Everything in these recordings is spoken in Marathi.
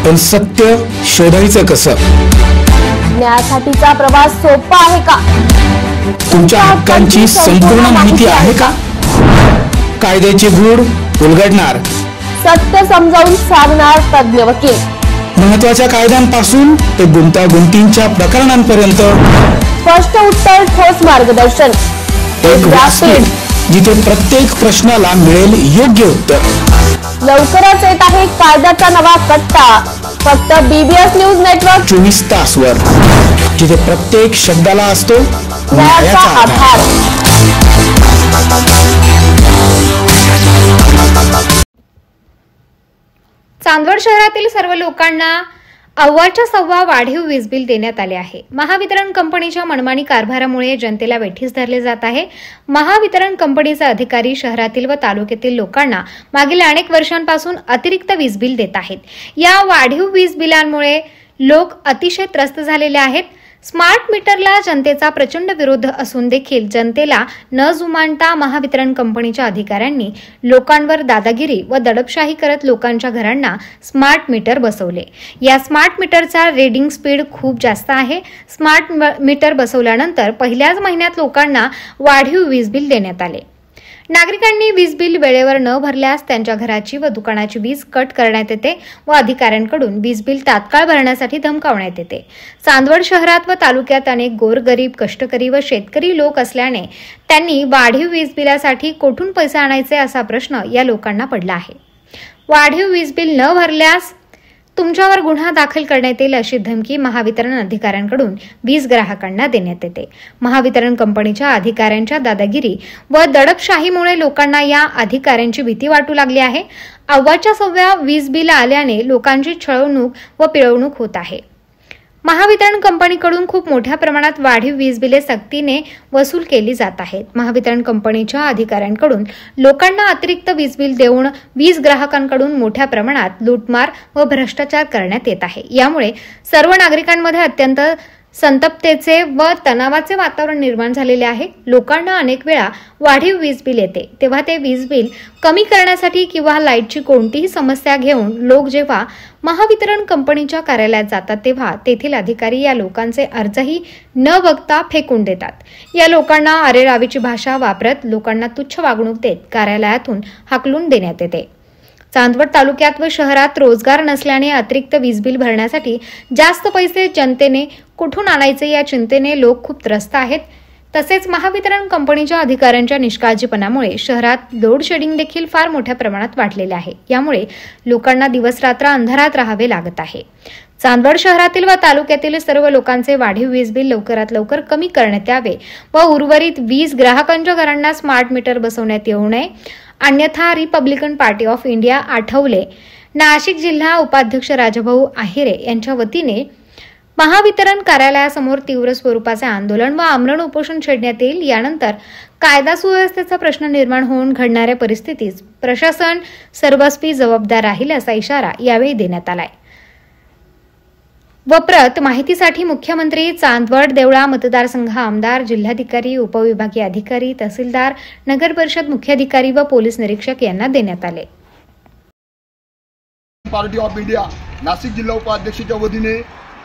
पण सत्य शोधायचं कसं? न्यायासाठीचा प्रवास सोपा आहे का? तुमच्या हक्कांची संपूर्ण माहिती आहे का? कायद्याचे गूढ उलगडणार, सत्य समजावून सांगणार तज्ञ वकील, महत्त्वाच्या कायद्यांपासून ते गुंतागुंतींच्या प्रकरणांपर्यंत स्पष्ट उत्तर, ठोस मार्गदर्शन, एक व्यासपीठ जिथे प्रत्येक प्रश्नाला मिळेल योग्य उत्तर. लवकरच येत आहे कायद्याचा नवा कट्टा, फक्त BBS न्यूज नेटवर्क 24 तासवर, जिथे प्रत्येक शब्दाला असतो न्यायाचा आधार. चांदवड शहरातील सर्व लोकांना अव्वाच्या सव्वा वाढीव वीज बिल देण्यात आले आहे. महावितरण कंपनीच्या मनमानी कारभारामुळे जनतेला वेठीस धरले जात आहे. महावितरण कंपनीचे अधिकारी शहरातील व तालुक्यातील लोकांना मागील अनेक वर्षांपासून अतिरिक्त वीज बिल देत आहेत. या वाढीव वीज बिलांमुळे लोक अतिशय त्रस्त झालेले आहेत. स्मार्ट मीटरला जनतेचा प्रचंड विरोध असून देखील जनतेला न जुमानता महावितरण कंपनीच्या अधिकाऱ्यांनी लोकांवर दादागिरी व दडपशाही करत लोकांच्या घरांना स्मार्ट मीटर बसवले. या स्मार्ट मीटरचा रीडिंग स्पीड खूप जास्त आहे. स्मार्ट मीटर बसवल्यानंतर पहिल्याच महिन्यात लोकांना वाढीव वीज बिल देण्यात आले. नागरिकांनी वीज बिल वेळेवर न भरल्यास त्यांच्या घराची व दुकानाची वीज कट करण्यात येते व अधिकाऱ्यांकडून वीज बिल तात्काळ भरण्यासाठी धमकावण्यात येते. चांदवड शहरात व तालुक्यात अनेक गोरगरीब, कष्टकरी व शेतकरी लोक असल्याने त्यांनी वाढीव वीज बिलासाठी कोठून पैसे आणायचे असा प्रश्न या लोकांना पडला आहे. वाढीव वीज बिल न भरल्यास तुमच्यावर गुन्हा दाखल करण्यात येईल अशी धमकी महावितरण अधिकाऱ्यांकडून वीज ग्राहकांना देण्यात येते. महावितरण कंपनीच्या अधिकाऱ्यांच्या दादागिरी व दडपशाहीमुळे लोकांना या अधिकाऱ्यांची भीती वाटू लागली आहे. अव्वाच्या सव्वा वीज बिल आल्याने लोकांची छळवणूक व पिळवणूक होत आहे. महावितरण कंपनीकडून खूप मोठ्या प्रमाणात वाढीव वीज बिले सक्तीने वसूल केली जात आहेत. महावितरण कंपनीच्या अधिकाऱ्यांकडून लोकांना अतिरिक्त वीज बिल देऊन वीज ग्राहकांकडून मोठ्या प्रमाणात लूटमार व भ्रष्टाचार करण्यात येत आहे. यामुळे सर्व नागरिकांमध्ये अत्यंत संतप्ततेचे व तणावाचे वातावरण निर्माण झालेले आहे. लोकांना अनेक वेळा वाढीव वीज बिल येते तेव्हा ते वीज बिल कमी करण्यासाठी किंवा लाईटची कोणतीही समस्या घेऊन लोक जेव्हा महावितरण कंपनीच्या कार्यालयात जातात तेव्हा तेथील अधिकारी या लोकांचे अर्जही न बघता फेकून देतात. या लोकांना अरेरावीची भाषा वापरत लोकांना तुच्छ वागणूक देत कार्यालयातून हाकलून देण्यात येते. चांदवड तालुक्यात व शहरात रोजगार नसल्याने अतिरिक्त वीज बिल भरण्यासाठी जास्त पैसे जनतेने कुठून आणायचे या चिंतेने लोक खूप त्रस्त आहेत. तसेच महावितरण कंपनीच्या अधिकाऱ्यांच्या निष्काळजीपणामुळे शहरात लोड शेडिंग देखील फार मोठ्या प्रमाणात वाढलेले आहे. यामुळे लोकांना दिवसरात्र अंधारात राहावे लागत आहे. चांदवड शहरातील व तालुक्यातील सर्व लोकांचे वाढीव वीज बिल लवकरात लवकर कमी करण्यात यावे व उर्वरित वीज ग्राहकांच्या घरांना स्मार्ट मीटर बसवण्यात येऊ नये. अन्यथा Republican party of India Athawale Nashik जिल्हा उपाध्यक्ष राजाभाऊ आहिरे यांच्या वतीने महावितरण कार्यालयासमोर तीव्र स्वरूपाचे आंदोलन व आमरण उपोषण छेडण्यात येईल. यानंतर कायदा सुव्यवस्थेचा प्रश्न निर्माण होऊन घडणाऱ्या परिस्थितीत प्रशासन सर्वस्वी जबाबदार राहील असा इशारा यावेळी देण्यात आलाय. वप्रत माहितीसाठी मुख्यमंत्री, चांदवड देवळा मतदारसंघ आमदार, जिल्हाधिकारी, उपविभागीय अधिकारी, तहसीलदार, नगर परिषद मुख्याधिकारी व पोलीस निरीक्षक यांना देण्यात आले. पार्टी ऑफ इंडिया नाशिक जिल्हा उपाध्यक्षाच्या वतीने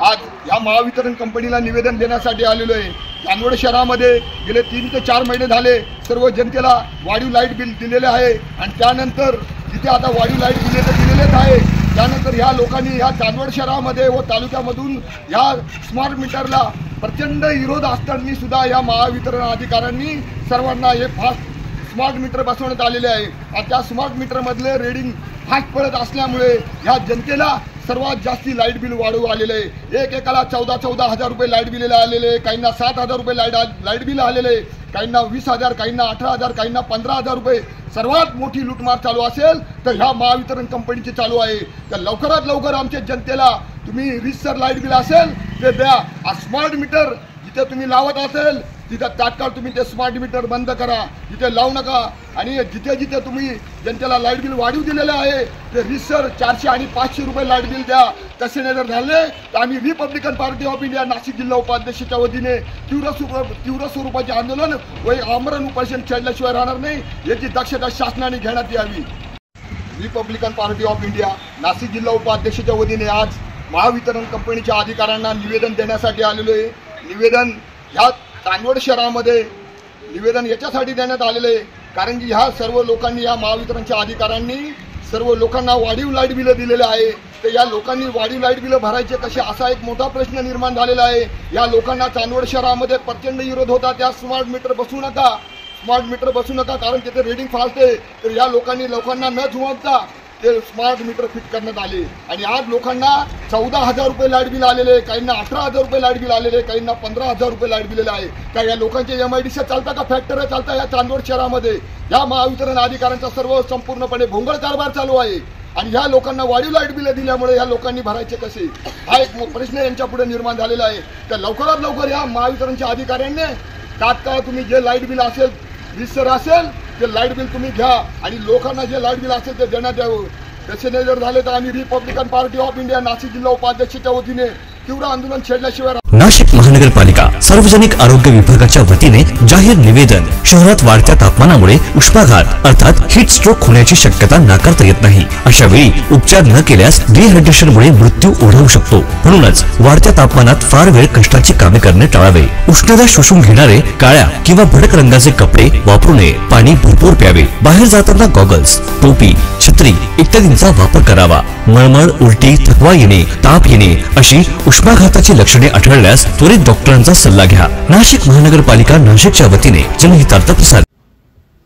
आज या महावितरण कंपनीला निवेदन देण्यासाठी आलेलो आहे. चांदवड शहरामध्ये गेले 3 ते 4 महिने झाले सर्व जनतेला वाढीव लाईट बिल दिलेले आहे आणि त्यानंतर जिथे आता वाढीव लाईट बिल दिलेलेच आहे त्यानंतर ह्या लोकांनी ह्या चांदवड शहरामध्ये व तालुक्यामधून ह्या स्मार्ट मीटरला प्रचंड विरोध असताना सुद्धा या महावितरण अधिकाऱ्यांनी सर्वांना हे फास्ट स्मार्ट मीटर बसवण्यात आलेले आहे आणि त्या स्मार्ट मीटरमधले रीडिंग फास्ट पडत असल्यामुळे ह्या जनतेला सर्वात जास्ती लाईट बिल वाढवू आलेले आहे. एकेकाला 14-14 हजार रुपये लाईट बिल आलेले, काहींना 7,000 रुपये लाईट बिल आलेले, काहींना 20,000, काहींना 18,000, काहींना 15,000 रुपये. सर्वात मोठी लूटमार चालू असेल तर ह्या महावितरण कंपनीची चालू आहे. तर लवकरात लवकर आमच्या जनतेला तुम्ही रीतसर लाईट बिल असेल ते द्या. स्मार्ट मीटर जिथे तुम्ही लावत असेल तिथे तात्काळ तुम्ही ते स्मार्ट मीटर बंद करा, तिथे लावू नका. आणि जिथे जिथे तुम्ही जनतेला लाईट बिल वाढीव दिलेलं आहे ते रीतसर 400 आणि 500 रुपये लाईट बिल द्या. तसे जर झाले तर आम्ही Republican party of India Nashik जिल्हा उपाध्यक्षाच्या वतीने तीव्र स्वरूपाचे आंदोलन व आमरण उपोषण छेडल्याशिवाय राहणार नाही. याची दक्षता शासनाने घेण्यात यावी. Republican party of India Nashik जिल्हा उपाध्यक्षाच्या वतीने आज महावितरण कंपनीच्या अधिकाऱ्यांना निवेदन देण्यासाठी आलेलो आहे। निवेदन ह्या चांदवड शहरामध्ये निवेदन याच्यासाठी देण्यात आलेलं आहे कारण की ह्या सर्व लोकांनी, या महावितरणच्या अधिकाऱ्यांनी सर्व लोकांना वाढीव लाईट बिलं दिलेले आहे। तर या लोकांनी वाढीव लाईट बिलं भरायचे कसे असा एक मोठा प्रश्न निर्माण झालेला आहे। या लोकांना चांदवड शहरामध्ये प्रचंड विरोध होता, त्या स्मार्ट मीटर बसवू नका कारण तिथे रेडिंग फास्ट आहे। तर या लोकांना न जुळवता ते स्मार्ट मीटर फिट करण्यात आले आणि आज लोकांना 14,000 रुपये लाईट बिल आलेले, काहींना 18,000 रुपये लाईट बिल आलेले, काहींना 15,000 रुपये लाईट बिल आहे। का या लोकांचे MIDC चालता का फॅक्टरी चालता या चांदवड शहरामध्ये? या महावितरण अधिकाऱ्यांचा सर्व संपूर्णपणे भोंगळ कारभार चालू आहे आणि ह्या लोकांना वाढीव लाईट बिल दिल्यामुळे ह्या लोकांनी भरायचे कसे हा एक प्रश्न यांच्या पुढे निर्माण झालेला आहे। तर लवकरात लवकर या महावितरणच्या अधिकाऱ्यांनी तात्काळ तुम्ही जे लाईट बिल असेल, वीज असेल, ते लाईट बिल तुम्ही घ्या आणि लोकांना जे लाईट बिल असेल ते देण्यात यावं। तसे नाही जर झाले तर आम्ही Republican party of India Nashik जिल्हा उपाध्यक्षाच्या वतीने तीव्र आंदोलन छेडल्याशिवाय नाशिक महानगरपालिका सार्वजनिक आरोग्य विभागाच्या वतीने जाहीर निवेदन। शहरात वाढत्या तापमानामुळे उष्माघात अर्थात हीट स्ट्रोक होण्याची शक्यता नाकारता येत नाही। अशा वेळी उपचार न केल्यास डिहायड्रेशनमुळे मृत्यू ओढवू शकतो। म्हणूनच वाढत्या तापमानात फार वेळ कष्टाची कामे करणे टाळावे। उष्णता शोषून घेणारे काळ्या किंवा भडक रंगाचे कपडे वापरू नये। पाणी भरपूर प्यावे। बाहेर जाताना गॉगल्स, टोपी, छत्री इत्यादींचा वापर करावा। मळमळ, उलटी, थकवा येणे, ताप येणे अशी उष्माघाताची लक्षणे आढळल्यास त्वरित डॉक्टरांचा सल्ला घ्या। नाशिक महानगरपालिका नाशिकच्या वतीने जनहितार्थ प्रसार।